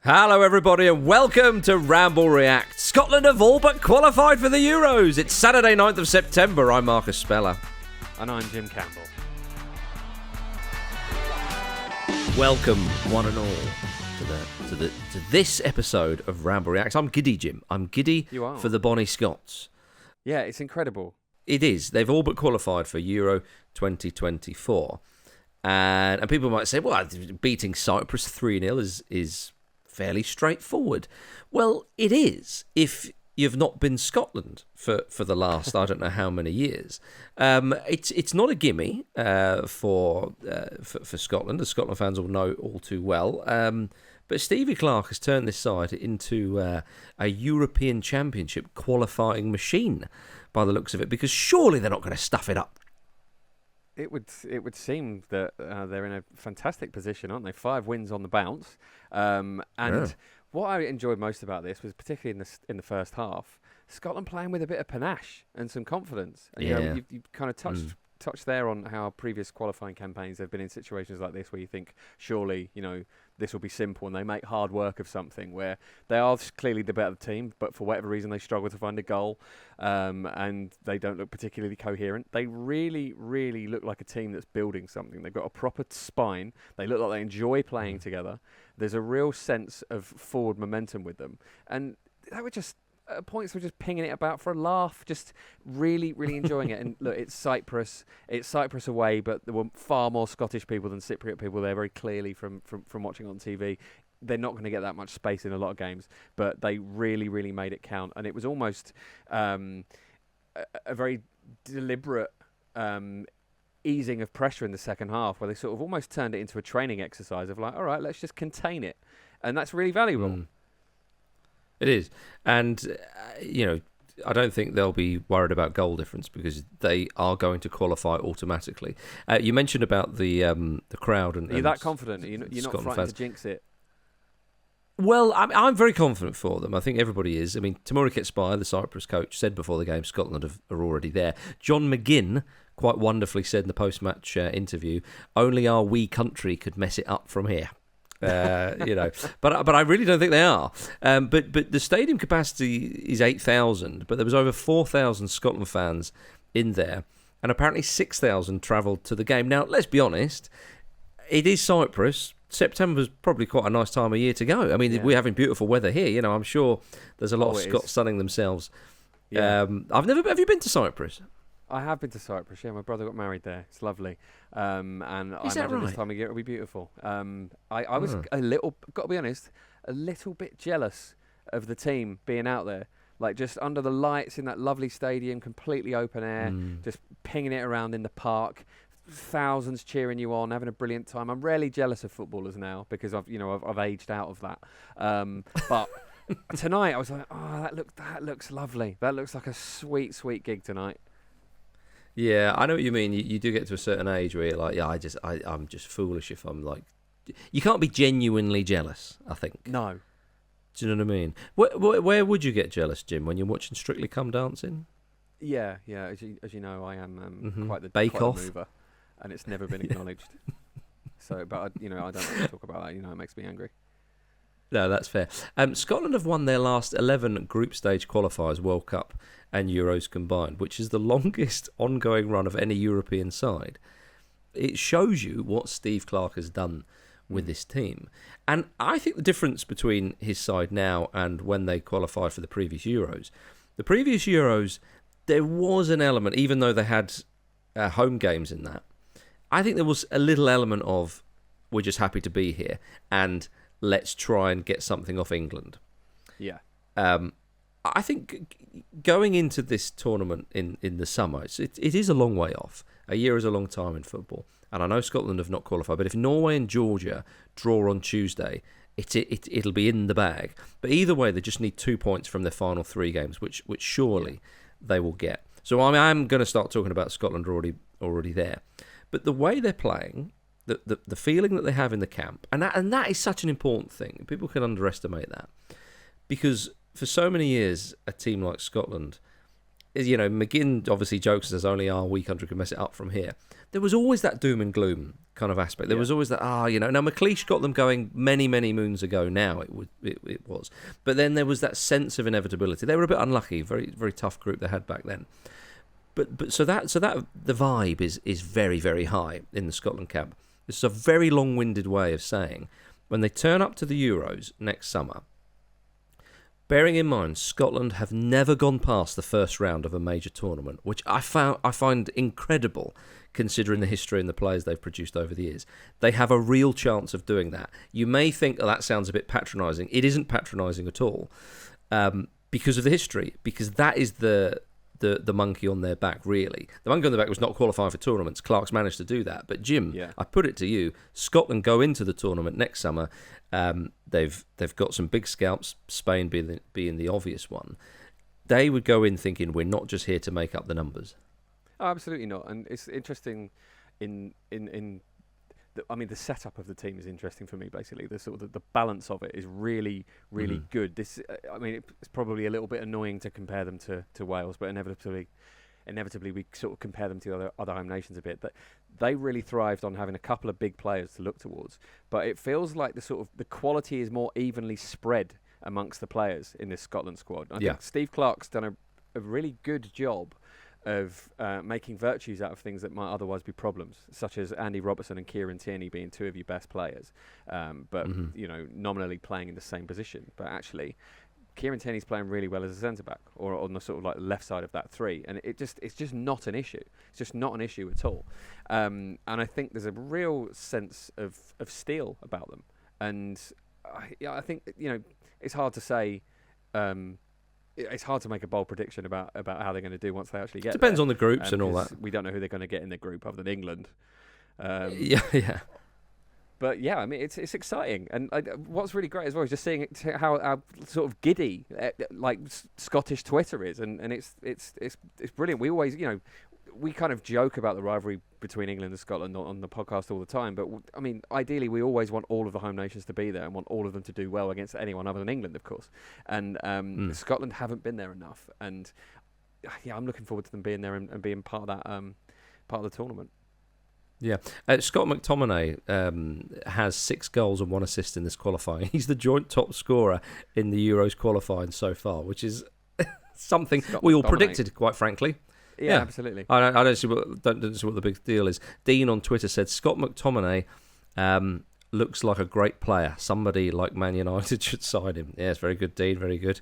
Hello everybody and welcome to Ramble React. Scotland have all but qualified for the Euros. It's Saturday 9th of September. I'm Marcus Speller. And I'm Jim Campbell. Welcome one and all to this episode of Ramble React. I'm giddy, Jim. I'm giddy for the Bonnie Scots. Yeah, it's incredible. It is. They've all but qualified for Euro 2024. And people might say, well, beating Cyprus 3-0 is fairly straightforward. Well, it is if you've not been Scotland for the last I don't know how many years. It's not a gimme for Scotland, as Scotland fans will know all too well. But Stevie Clarke has turned this side into a European Championship qualifying machine by the looks of it, because surely they're not going to stuff it up. It would seem that they're in a fantastic position, aren't they? 5 wins on the bounce. What I enjoyed most about this was, particularly in the first half, Scotland playing with a bit of panache and some confidence. And, you've kind of touched there on how previous qualifying campaigns have been in situations like this where you think, surely, this will be simple, and they make hard work of something where they are clearly the better team, but for whatever reason they struggle to find a goal, and they don't look particularly coherent. They really, really look like a team that's building something. They've got a proper spine. They look like they enjoy playing together. There's a real sense of forward momentum with them, and they were just at points we're just pinging it about for a laugh, just really, really enjoying it. And look, it's Cyprus away, but there were far more Scottish people than Cypriot people there, very clearly from watching on TV. They're not going to get that much space in a lot of games, but they really, really made it count. And it was almost a very deliberate easing of pressure in the second half, where they sort of almost turned it into a training exercise of like, all right, let's just contain it. And that's really valuable. It is. And, I don't think they'll be worried about goal difference because they are going to qualify automatically. You mentioned about the crowd. And Are you that confident? You're not frightened fans to jinx it? Well, I'm very confident for them. I think everybody is. I mean, Timur Ketspire, the Cyprus coach, said before the game Scotland are already there. John McGinn quite wonderfully said in the post-match interview, only our wee country could mess it up from here. But I really don't think they are. But the stadium capacity is 8,000, but there was over 4,000 Scotland fans in there, and apparently 6,000 travelled to the game. Now, let's be honest, it is Cyprus. September's probably quite a nice time of year to go. I mean, we're having beautiful weather here. I'm sure there's a lot of Scots sunning themselves. Yeah. Have you been to Cyprus? I have been to Cyprus, yeah. My brother got married there. It's lovely. And I imagine this time of year it'll be beautiful. I was got to be honest, a little bit jealous of the team being out there. Like, just under the lights in that lovely stadium, completely open air, just pinging it around in the park, thousands cheering you on, having a brilliant time. I'm rarely jealous of footballers now because I've aged out of that. But tonight I was like, oh, that looks lovely. That looks like a sweet, sweet gig tonight. Yeah, I know what you mean. You do get to a certain age where you're like, yeah, I'm just foolish if I'm like... You can't be genuinely jealous, I think. No. Do you know what I mean? Where would you get jealous, Jim, when you're watching Strictly Come Dancing? Yeah. As you know, I am quite the Bake-Off mover, and it's never been acknowledged. But I don't want to talk about that. It makes me angry. No, that's fair. Scotland have won their last 11 group stage qualifiers, World Cup and Euros combined, which is the longest ongoing run of any European side. It shows you what Steve Clarke has done with this team. And I think the difference between his side now and when they qualified for the previous Euros, there was an element, even though they had home games in that, I think there was a little element of, we're just happy to be here, and let's try and get something off England. Yeah. I think going into this tournament in the summer, it is a long way off. A year is a long time in football. And I know Scotland have not qualified, but if Norway and Georgia draw on Tuesday, it'll be in the bag. But either way, they just need 2 points from their final 3 games, which surely they will get. So I'm going to start talking about Scotland already there. But the way they're playing... The feeling that they have in the camp, and that is such an important thing. People can underestimate that, because for so many years, a team like Scotland McGinn obviously jokes as only our weak country can mess it up from here. There was always that doom and gloom kind of aspect. There was always that, now McLeish got them going many, many moons ago now, it was. But then there was that sense of inevitability. They were a bit unlucky, very, very tough group they had back then. But so that the vibe is very, very high in the Scotland camp. It's a very long-winded way of saying when they turn up to the Euros next summer, bearing in mind Scotland have never gone past the first round of a major tournament, which I find incredible considering the history and the players they've produced over the years. They have a real chance of doing that. You may think that sounds a bit patronising. It isn't patronising at all because of the history, because that is the monkey on their back, really. The monkey on their back was not qualifying for tournaments. Clark's managed to do that. But Jim, I put it to you, Scotland go into the tournament next summer. They've got some big scalps, Spain being the obvious one. They would go in thinking we're not just here to make up the numbers. Oh, absolutely not. And it's interesting the setup of the team is interesting for me. Basically, the sort of the balance of it is really, really good. It's probably a little bit annoying to compare them to Wales, but inevitably we sort of compare them to other home nations a bit. That they really thrived on having a couple of big players to look towards. But it feels like the quality is more evenly spread amongst the players in this Scotland squad. I think Steve Clarke's done a really good job of making virtues out of things that might otherwise be problems, such as Andy Robertson and Kieran Tierney being two of your best players, but nominally playing in the same position. But actually, Kieran Tierney's playing really well as a centre back, or on the sort of like left side of that three, and it's just not an issue. It's just not an issue at all. And I think there's a real sense of steel about them, and I think it's hard to say. It's hard to make a bold prediction about how they're going to do once they actually get there. Depends on the groups and all that. We don't know who they're going to get in the group other than England. Yeah. But yeah, I mean, it's exciting. And what's really great as well is just seeing how sort of giddy like Scottish Twitter is, and it's brilliant. We always, we kind of joke about the rivalry between England and Scotland on the podcast all the time, but I mean, ideally, we always want all of the home nations to be there and want all of them to do well against anyone other than England, of course. And Scotland haven't been there enough, and I'm looking forward to them being there and being part of that part of the tournament. Yeah, Scott McTominay has 6 goals and 1 assist in this qualifying. He's the joint top scorer in the Euros qualifying so far, which is something we all predicted, quite frankly. Yeah, absolutely. I don't see what the big deal is. Dean on Twitter said Scott McTominay looks like a great player. Somebody like Man United should sign him. Yes, very good, Dean. Very good.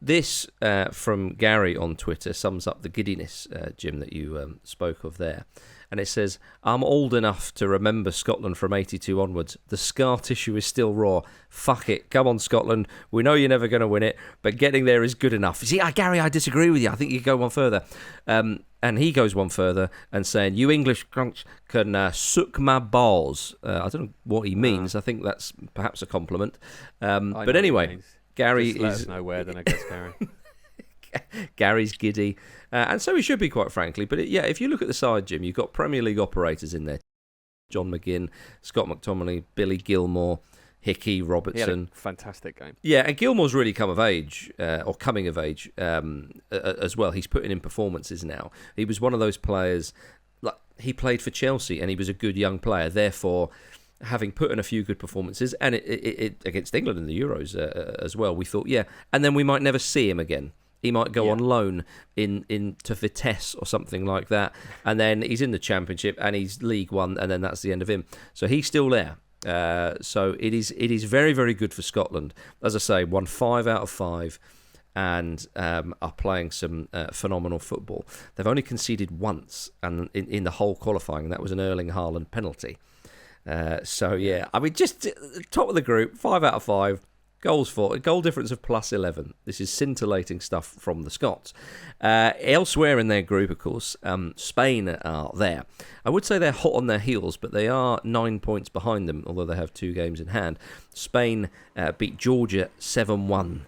This from Gary on Twitter sums up the giddiness, Jim, that you spoke of there. And it says, I'm old enough to remember Scotland from 82 onwards. The scar tissue is still raw. Fuck it. Come on, Scotland. We know you're never going to win it, but getting there is good enough. See, Gary, I disagree with you. I think you go one further. And he goes one further and saying, you English crunch can sook my baws. I don't know what he means. I think that's perhaps a compliment. But anyway, Gary just let us know where, then I guess, Gary. Gary's giddy, and so he should be, quite frankly. But if you look at the side, Jim, you've got Premier League operators in there: John McGinn, Scott McTominay, Billy Gilmore, Hickey, Robertson. He had a fantastic game. Yeah, and Gilmore's really coming of age as well. He's putting in performances now. He was one of those players. Like, he played for Chelsea, and he was a good young player. Therefore, having put in a few good performances, and it against England in the Euros as well, we thought, and then we might never see him again. He might go on loan to Vitesse or something like that, and then he's in the Championship and he's League One, and then that's the end of him. So he's still there. So it is very, very good for Scotland. As I say, won 5 out of 5 and are playing some phenomenal football. They've only conceded once and in the whole qualifying, and that was an Erling Haaland penalty. I mean, just top of the group, 5 out of 5. Goals for, a goal difference of +11. This is scintillating stuff from the Scots. Elsewhere in their group, of course, Spain are there. I would say they're hot on their heels, but they are 9 points behind them, although they have 2 games in hand. Spain beat Georgia 7-1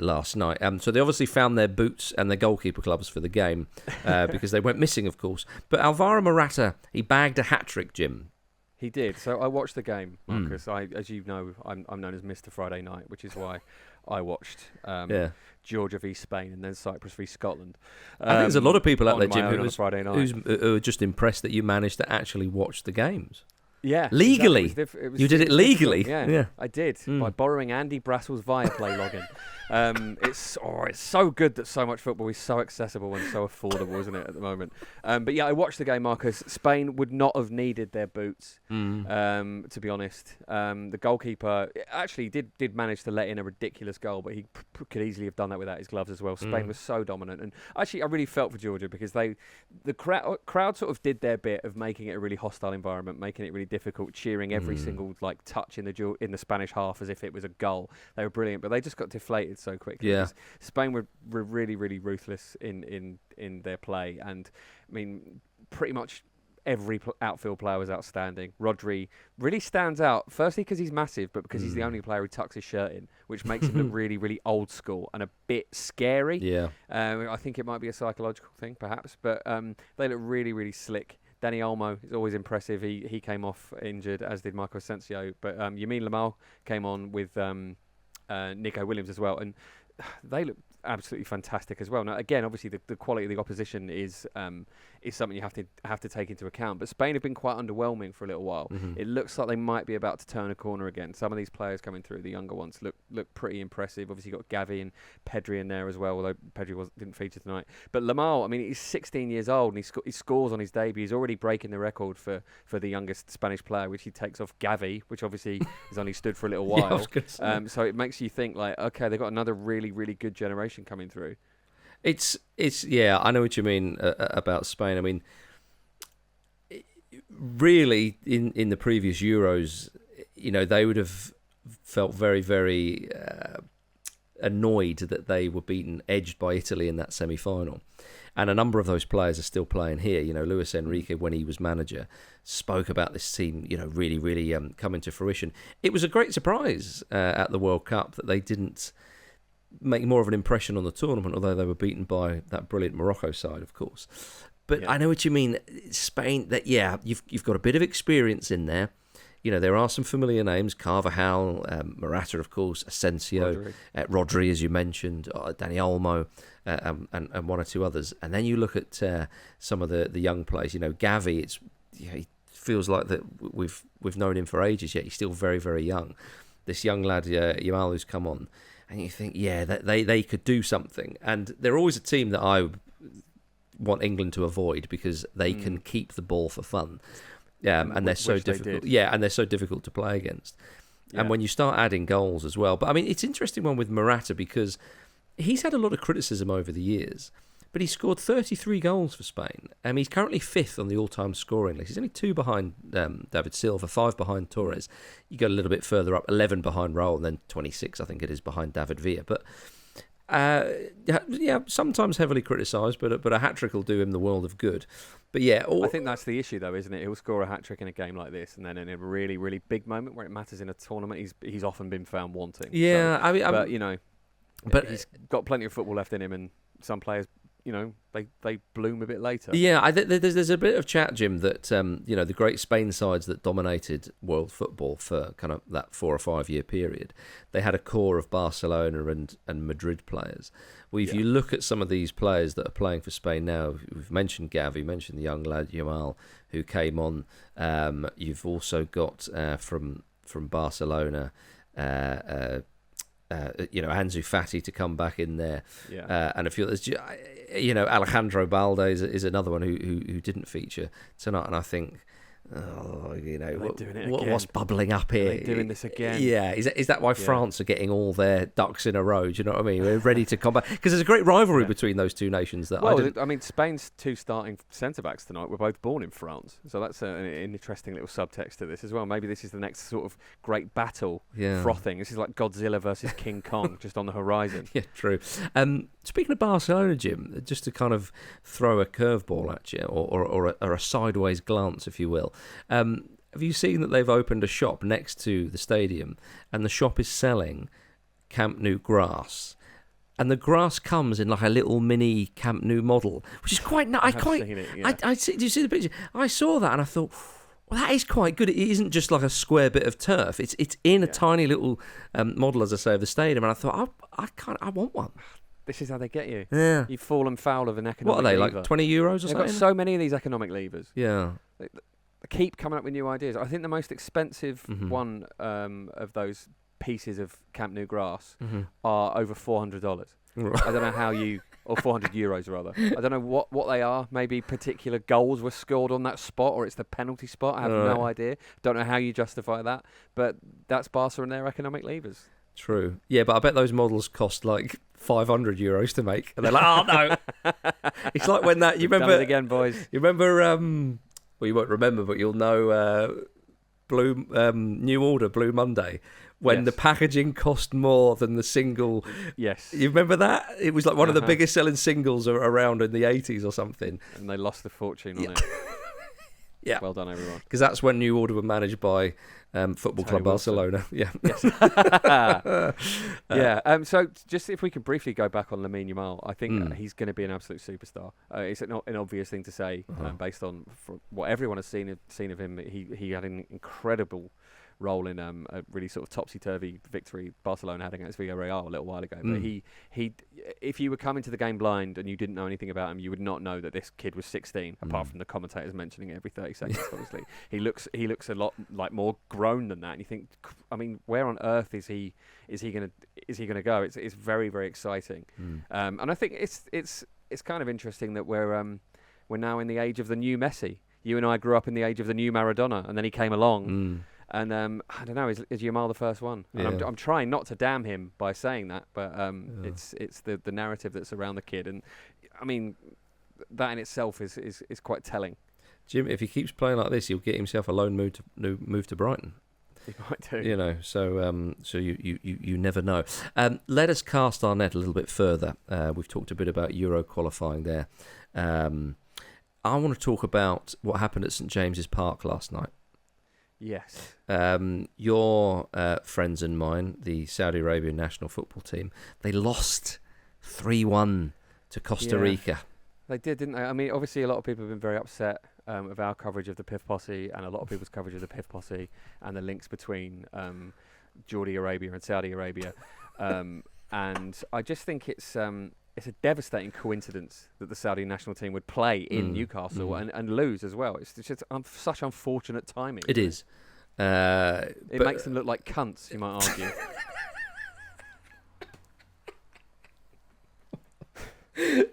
last night. So they obviously found their boots and their goalkeeper gloves for the game because they went missing, of course. But Alvaro Morata, he bagged a hat-trick, Jim. He did. So I watched the game, Marcus. As you know, I'm known as Mr. Friday Night, which is why I watched Georgia v Spain and then Cyprus v Scotland. I think there's a lot of people out there, Jim, who are just impressed that you managed to actually watch the games. Yeah, legally. Exactly. It was you did it legally. Yeah, I did by borrowing Andy Brassell's Viaplay login. It's so good that so much football is so accessible and so affordable, isn't it, at the moment? But yeah, I watched the game, Marcus. Spain would not have needed their boots, to be honest. The goalkeeper actually did manage to let in a ridiculous goal, but he could easily have done that without his gloves as well. Spain was so dominant, and actually I really felt for Georgia because the crowd sort of did their bit of making it a really hostile environment, making it really difficult, cheering every single touch in the Spanish half as if it was a goal. They were brilliant, but they just got deflated so quickly. Yeah. Spain were really, really ruthless in their play, and I mean, pretty much every outfield player was outstanding. Rodri really stands out, firstly because he's massive, but because he's the only player who tucks his shirt in, which makes him look really, really old school and a bit scary. Yeah. I think it might be a psychological thing, perhaps, but they look really, really slick. Dani Olmo is always impressive. He came off injured, as did Marco Asensio. But Yamin Lamal came on with Nico Williams as well. And they look absolutely fantastic as well. Now, again, obviously the quality of the opposition is something you have to take into account. But Spain have been quite underwhelming for a little while. It looks like they might be about to turn a corner again. Some of these players coming through, the younger ones, look pretty impressive. Obviously, you've got Gavi and Pedri in there as well, although Pedri didn't feature tonight. But Lamal, I mean, he's 16 years old and he scores on his debut. He's already breaking the record for the youngest Spanish player, which he takes off Gavi, which obviously has only stood for a little while. So it makes you think like, okay, they've got another really, really good generation coming through. It's yeah, I know what you mean about Spain. I mean, really, in the previous Euros, you know, they would have felt very, very annoyed that they were edged by Italy in that semi-final. And a number of those players are still playing here. You know, Luis Enrique, when he was manager, spoke about this team, you know, really, really coming to fruition. It was a great surprise at the World Cup that they didn't make more of an impression on the tournament, although they were beaten by that brilliant Morocco side, of course. But yeah. I know what you mean. Spain, you've got a bit of experience in there. You know, there are some familiar names: Carvajal, Morata, of course, Asensio, Rodri, as you mentioned, Dani Olmo, and one or two others. And then you look at some of the young players. You know, Gavi. He feels like that we've known him for ages, yet he's still very, very young. This young lad, Yamal, who's come on. And you think, that they could do something. And they're always a team that I want England to avoid because they can keep the ball for fun. And they're so difficult. And they're so difficult to play against. Yeah. And when you start adding goals as well. But I mean, it's an interesting one with Morata because he's had a lot of criticism over the years. But he scored 33 goals for Spain. He's currently 5th on the all-time scoring list. He's only 2 behind David Silva, 5 behind Torres. You go a little bit further up, 11 behind Raul, and then 26, I think it is, behind David Villa. But sometimes heavily criticised, but a hat-trick will do him the world of good. But yeah, I think that's the issue, though, isn't it? He'll score a hat-trick in a game like this, and then in a really, really big moment where it matters in a tournament, he's often been found wanting. Yeah, so, but he's got plenty of football left in him, and some players, you know, they bloom a bit later. Yeah, there's a bit of chat, Jim, that you know, the great Spain sides that dominated world football for kind of that 4 or 5 year period, they had a core of Barcelona and Madrid players. Well, if you look at some of these players that are playing for Spain now, we've mentioned Gavi, mentioned the young lad Yamal who came on. You've also got from Barcelona. Ansu Fati to come back in there, and a few others. You know, Alejandro Balde is another one who didn't feature tonight, and I think, what's bubbling up here? Are they doing this again? Yeah, is that why France are getting all their ducks in a row? Do you know what I mean? We're ready to combat because there's a great rivalry between those two nations. Spain's 2 starting centre backs tonight were both born in France, so that's an interesting little subtext to this as well. Maybe this is the next sort of great battle frothing. This is like Godzilla versus King Kong just on the horizon. Yeah, true. Speaking of Barcelona, Jim, just to kind of throw a curveball at you or a sideways glance, if you will. Have you seen that they've opened a shop next to the stadium and the shop is selling Camp Nou grass? And the grass comes in like a little mini Camp Nou model, which is quite nice. Do you see the picture? I saw that and I thought, Well, that is quite good. It isn't just like a square bit of turf. It's in a tiny little model, as I say, of the stadium. And I thought, I want one. This is how they get you. Yeah. You've fallen foul of an economic What are they, lever. like 20 euros or They've something? got so many of these economic levers. Yeah. They keep coming up with new ideas. I think the most expensive one of those pieces of Camp Nou grass are over $400. Right. I don't know how you... Or 400 euros, rather. I don't know what they are. Maybe particular goals were scored on that spot, or it's the penalty spot. I have no idea. Don't know how you justify that. But that's Barca and their economic levers. True. Yeah, but I bet those models cost like 500 euros to make. And they're like, oh, no. It's like when that... You remember... Done it again, boys. You remember... well, you won't remember, but you'll know New Order, Blue Monday, when the packaging cost more than the single. Yes. You remember that? It was like one of the biggest selling singles around in the 80s or something. And they lost a fortune on it. Yeah. Well done, everyone. Because that's when New Order were managed by Football Club Barcelona. Yeah. Yes. Yeah. So just if we could briefly go back on Lamine Yamal, I think he's going to be an absolute superstar. It's not an obvious thing to say based on what everyone has seen of him. He had an incredible role in a really sort of topsy-turvy victory Barcelona had against Villarreal a little while ago. But he, if you were coming to the game blind and you didn't know anything about him, you would not know that this kid was 16. Apart from the commentators mentioning it every 30 seconds, obviously, he looks a lot like more grown than that. And you think, I mean, where on earth is he gonna go? It's very, very exciting. And I think it's kind of interesting that we're now in the age of the new Messi. You and I grew up in the age of the new Maradona, and then he came along. And I don't know, is Yamal the first one? And I'm trying not to damn him by saying that, but it's the narrative that's around the kid, and I mean that in itself is quite telling. Jim, if he keeps playing like this, he'll get himself a loan move to Brighton. He might do. You know, so you never know. Let us cast our net a little bit further. We've talked a bit about Euro qualifying there. I want to talk about what happened at St James's Park last night. Yes. Your friends and mine, the Saudi Arabian national football team, they lost 3-1 to Costa Rica. They did, didn't they? I mean, obviously a lot of people have been very upset of our coverage of the PIF Posse and a lot of people's coverage of the PIF Posse and the links between Saudi Arabia and Saudi Arabia. And I just think it's a devastating coincidence that the Saudi national team would play in Newcastle and lose as well. It's just such unfortunate timing. It is. It makes them look like cunts, you might argue.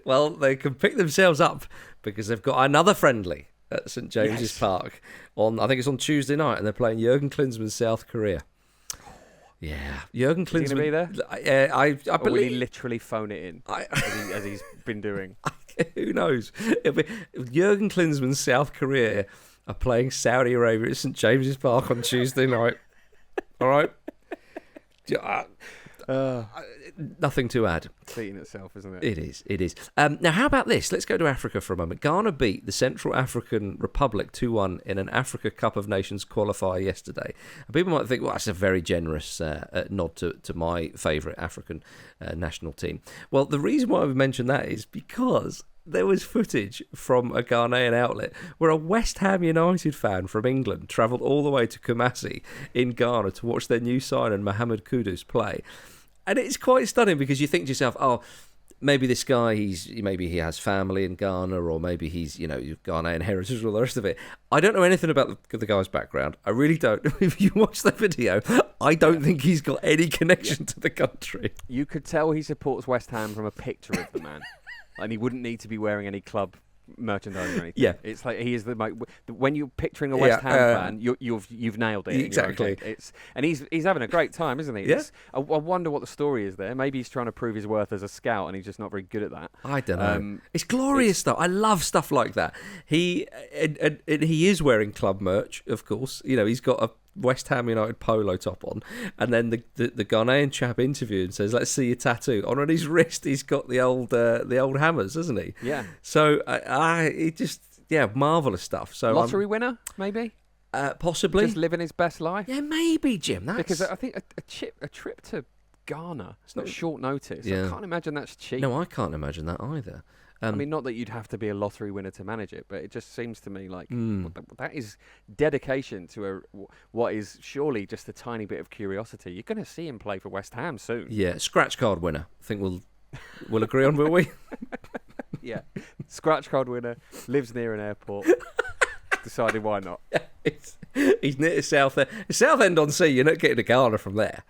Well, they can pick themselves up because they've got another friendly at St James's Park I think it's on Tuesday night, and they're playing Jürgen Klinsmann's South Korea. Yeah, Jürgen Klinsmann. Is he going to be there? I believe. Will he literally phone it in as he's been doing? Who knows? Jürgen Klinsmann's South Korea are playing Saudi Arabia at St James's Park on Tuesday night. All right. Nothing to add. Beating itself, isn't it? It is. Now, how about this? Let's go to Africa for a moment. Ghana beat the Central African Republic 2-1 in an Africa Cup of Nations qualifier yesterday. And people might think, well, that's a very generous nod to my favourite African national team. Well, the reason why I've mentioned that is because there was footage from a Ghanaian outlet where a West Ham United fan from England travelled all the way to Kumasi in Ghana to watch their new signing Mohammed Kudus play. And it's quite stunning because you think to yourself, oh, maybe this guy, maybe he has family in Ghana, or maybe he's, Ghanaian heritage or all the rest of it. I don't know anything about the guy's background. I really don't. If you watch that video, I don't think he's got any connection to the country. You could tell he supports West Ham from a picture of the man. And he wouldn't need to be wearing any club merchandise or anything. Yeah, it's like he is when you're picturing a West Ham fan, you've nailed it. Exactly. And he's having a great time, isn't he? Yeah. I wonder what the story is there. Maybe he's trying to prove his worth as a scout, and he's just not very good at that. I don't know. It's glorious stuff. I love stuff like that. He is wearing club merch, of course. He's got a West Ham United polo top on, and then the Ghanaian chap interviewed and says, "Let's see your tattoo." On his wrist, he's got the old hammers, hasn't he? Yeah. So marvelous stuff. So lottery winner, maybe. Possibly just living his best life. Yeah, maybe, Jim. Because I think a trip to Ghana, it's not short notice. Yeah. I can't imagine that's cheap. No, I can't imagine that either. I mean, not that you'd have to be a lottery winner to manage it, but it just seems to me like that is dedication to what is surely just a tiny bit of curiosity. You're going to see him play for West Ham soon. Yeah, scratch card winner. I think we'll agree on, will we? Yeah, scratch card winner, lives near an airport. Decided why not. He's near Southend-on-Sea. You're not getting a Ghana from there.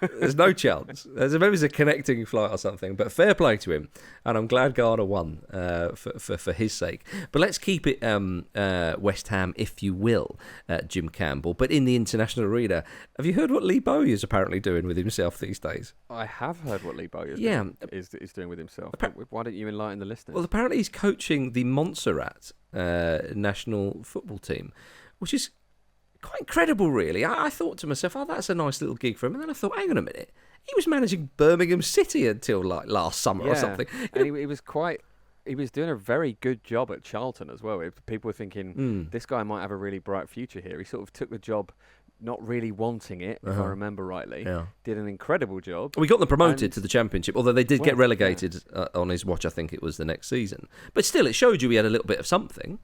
There's no chance. Maybe it's a connecting flight or something. But fair play to him, and I'm glad Ghana won for his sake. But let's keep it West Ham, if you will, Jim Campbell. But in the international arena, have you heard what Lee Bowyer's apparently doing with himself these days? I have heard what Lee Bowyer's is doing with himself. Why don't you enlighten the listeners? Well, apparently he's coaching the Montserrat national football team, which is quite incredible, really. I thought to myself, that's a nice little gig for him. And then I thought, hang on a minute. He was managing Birmingham City until like last summer or something. And he was doing a very good job at Charlton as well. People were thinking, this guy might have a really bright future here. He sort of took the job not really wanting it, if I remember rightly. Yeah. Did an incredible job. We got them promoted to the Championship, although they did get relegated on his watch. I think it was the next season. But still, it showed you he had a little bit of something.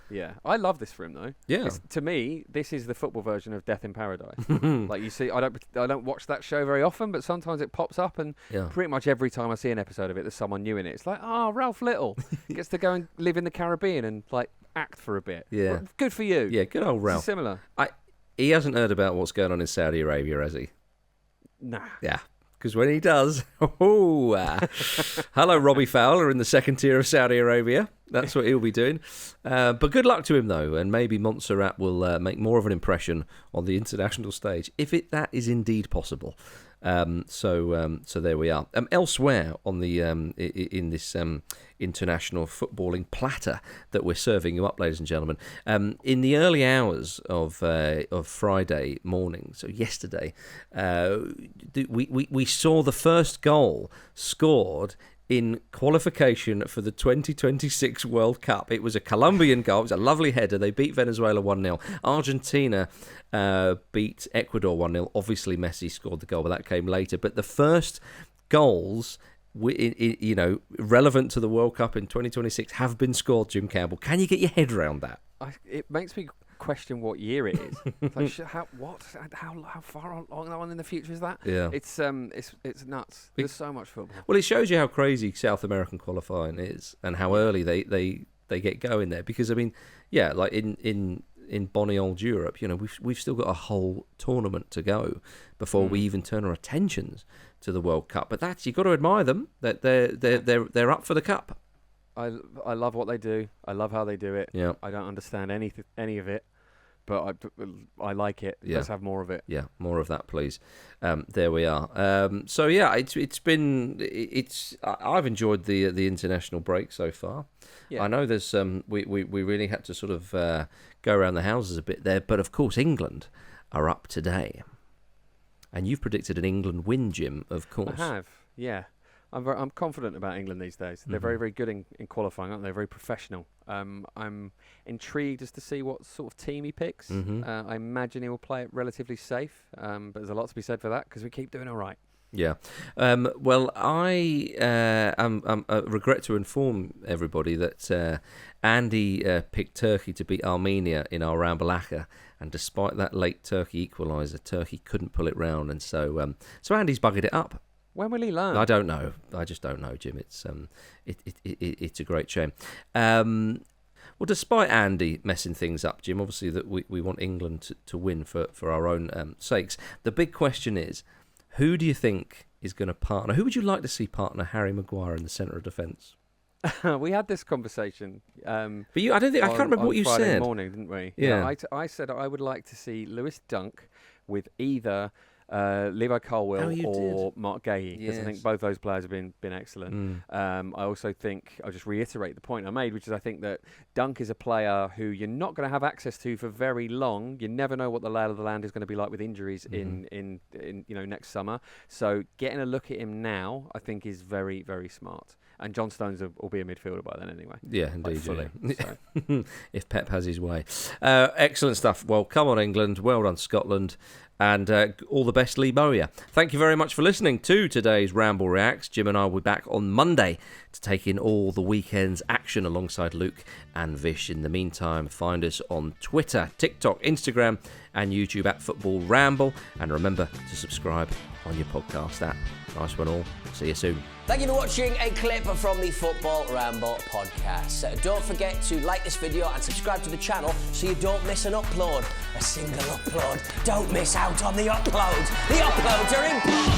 Yeah, I love this for him though. Yeah, to me, this is the football version of Death in Paradise. Like you see, I don't watch that show very often, but sometimes it pops up, and pretty much every time I see an episode of it, there's someone new in it. It's like, Ralph Little gets to go and live in the Caribbean and like act for a bit. Yeah, well, good for you. Yeah, good old Ralph. Similar. He hasn't heard about what's going on in Saudi Arabia, has he? Nah. Yeah. Because when he does, hello, Robbie Fowler in the second tier of Saudi Arabia. That's what he'll be doing. But good luck to him, though, and maybe Montserrat will make more of an impression on the international stage, if that is indeed possible. So there we are. Elsewhere on the in this international footballing platter that we're serving you up, ladies and gentlemen, in the early hours of Friday morning, so yesterday, we saw the first goal scored in qualification for the 2026 World Cup. It was a Colombian goal. It was a lovely header. They beat Venezuela 1-0. Argentina beat Ecuador 1-0. Obviously, Messi scored the goal, but that came later. But the first goals, relevant to the World Cup in 2026 have been scored, Jim Campbell. Can you get your head around that? It makes me question what year it is. Like, how far on in the future is that? Yeah, it's nuts. There's so much football. Well, it shows you how crazy South American qualifying is and how early they get going there. Because I mean, yeah, like in bonny old Europe, we've still got a whole tournament to go before we even turn our attentions to the World Cup. But you've got to admire them, that they're up for the cup. I love what they do. I love how they do it. Yeah. I don't understand any of it, but I like it. Yeah. Let's have more of it. Yeah, more of that, please. There we are. So yeah, I've enjoyed the international break so far. Yeah. I know there's we really had to sort of go around the houses a bit there, but of course England are up today, and you've predicted an England win, Jim. Of course, I have. Yeah. I'm confident about England these days. They're very, very good in qualifying, aren't they? Very professional. I'm intrigued as to see what sort of team he picks. I imagine he will play it relatively safe, but there's a lot to be said for that because we keep doing all right. Yeah. Well, I regret to inform everybody that Andy picked Turkey to beat Armenia in our Rambalaka, and despite that late Turkey equaliser, Turkey couldn't pull it round, and so Andy's buggered it up. When will he learn? I don't know. I just don't know, Jim. It's it's a great shame. Well, despite Andy messing things up, Jim, obviously that we want England to win for our own sakes. The big question is, who do you think is going to partner? Who would you like to see partner Harry Maguire in the centre of defence? We had this conversation. But I can't remember what you Friday said. Morning, didn't we? Yeah. I said I would like to see Lewis Dunk with either Levi Colwill or Mark Gahey, because I think both those players have been excellent. I also think, I'll just reiterate the point I made, which is I think that Dunk is a player who you're not going to have access to for very long. You never know what the lay of the land is going to be like with injuries in next summer. So getting a look at him now, I think, is very, very smart. And John Stones will be a midfielder by then anyway. Yeah, indeed. Fully, so. If Pep has his way. Excellent stuff. Well, come on, England. Well done, Scotland. And all the best, Lee Bowyer. Thank you very much for listening to today's Ramble Reacts. Jim and I will be back on Monday to take in all the weekend's action alongside Luke and Vish. In the meantime, find us on Twitter, TikTok, Instagram and YouTube at Football Ramble. And remember to subscribe on your podcast app. Nice one all. See you soon. Thank you for watching a clip from the Football Ramble podcast. Don't forget to like this video and subscribe to the channel so you don't miss an upload. A single upload. Don't miss out on the uploads. The uploads are important.